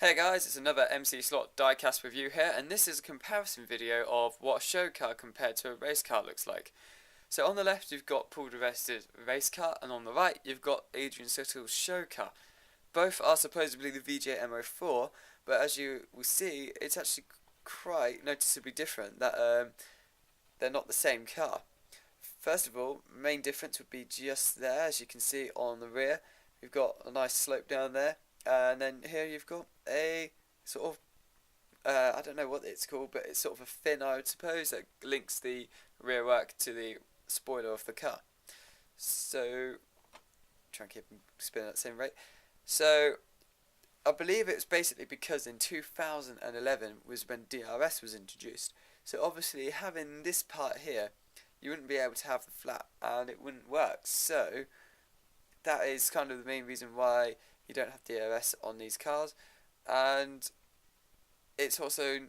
Hey guys, it's another MC Slot diecast review here, and this is a comparison video of what a show car compared to a race car looks like. So on the left you've got Paul di Resta's race car, and on the right you've got Adrian Suttle's show car. Both are supposedly the VJ MO4, but as you will see, it's actually quite noticeably different that they're not the same car. First of all, main difference would be just there, as you can see on the rear. You've got a nice slope down there. And then here you've got a sort of, I don't know what it's called, but it's sort of a fin, I would suppose, that links the rear work to the spoiler of the car. So, try and keep spinning at the same rate. So, I believe it was basically because in 2011 was when DRS was introduced. So obviously having this part here, you wouldn't be able to have the flat and it wouldn't work. So, that is kind of the main reason why you don't have DRS on these cars, and it's also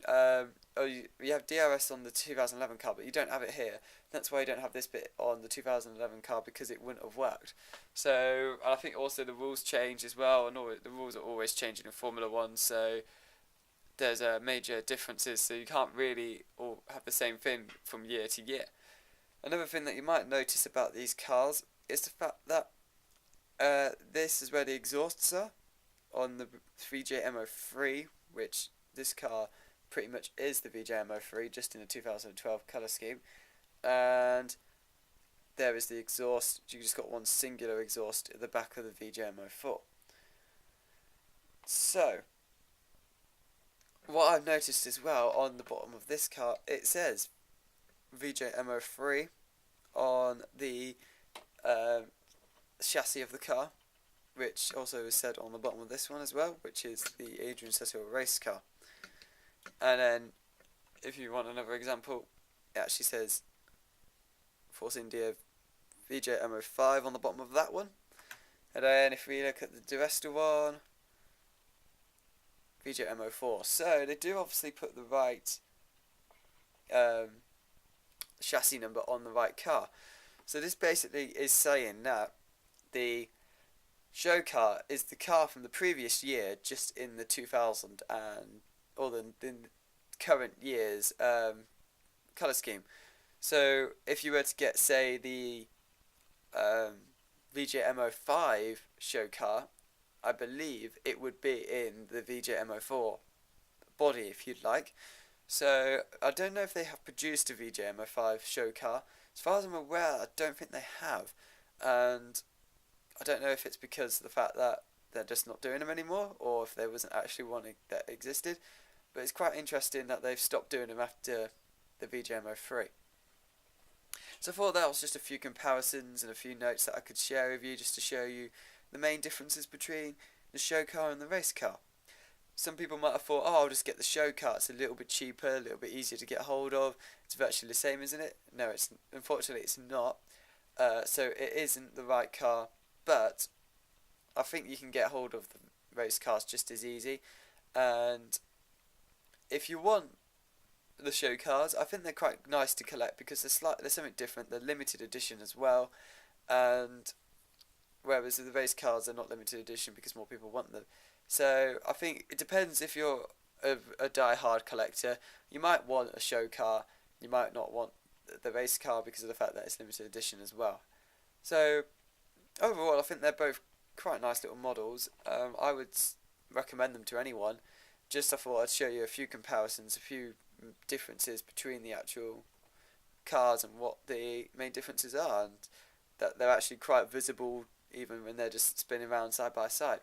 you have DRS on the 2011 car, but you don't have it here. That's why you don't have this bit on the 2011 car, because it wouldn't have worked. So I think also the rules change as well, and the rules are always changing in Formula 1, so there's major differences, so you can't really all have the same thing from year to year. Another thing that you might notice about these cars is the fact that this is where the exhausts are on the VJ MO3, which this car pretty much is the VJ MO3, just in the 2012 colour scheme. And there is the exhaust. You just got one singular exhaust at the back of the VJ MO4. So, what I've noticed as well on the bottom of this car, it says VJ MO3 on the chassis of the car, which also is said on the bottom of this one as well, which is the Adrian Suttle race car. And then if you want another example, it actually says Force India VJ MO5 on the bottom of that one. And then if we look at the di Resta one, VJ MO4. So they do obviously put the right chassis number on the right car. So this basically is saying that the show car is the car from the previous year, just in the 2000 or the current year's colour scheme. So if you were to get, say, the VJ MO5 show car, I believe it would be in the VJ MO4 body, if you'd like. So I don't know if they have produced a VJ MO5 show car. As far as I'm aware, I don't think they have, and I don't know if it's because of the fact that they're just not doing them anymore, or if there wasn't actually one that existed. But it's quite interesting that they've stopped doing them after the VJ MO3. So I thought that was just a few comparisons and a few notes that I could share with you, just to show you the main differences between the show car and the race car. Some people might have thought, oh, I'll just get the show car, it's a little bit cheaper, a little bit easier to get hold of, it's virtually the same, isn't it? No, unfortunately it's not. So it isn't the right car, but I think you can get hold of the race cars just as easy. And if you want the show cars, I think they're quite nice to collect, because they're something different. They're limited edition as well, and whereas the race cars are not limited edition because more people want them. So I think it depends. If you're a die-hard collector, you might want a show car, you might not want the race car because of the fact that it's limited edition as well. So overall, I think they're both quite nice little models. I would recommend them to anyone. Just I thought I'd show you a few comparisons, a few differences between the actual cars and what the main differences are, and that they're actually quite visible even when they're just spinning around side by side.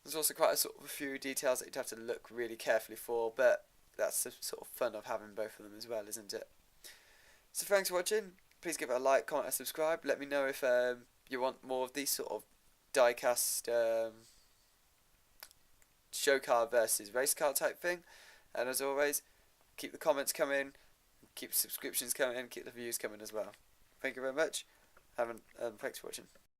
There's also quite a few details that you'd have to look really carefully for, but that's the sort of fun of having both of them as well, isn't it? So thanks for watching. Please give it a like, comment and subscribe. Let me know if you want more of these sort of diecast show car versus race car type thing. And as always, keep the comments coming, keep subscriptions coming, keep the views coming as well. Thank you very much, and thanks for watching.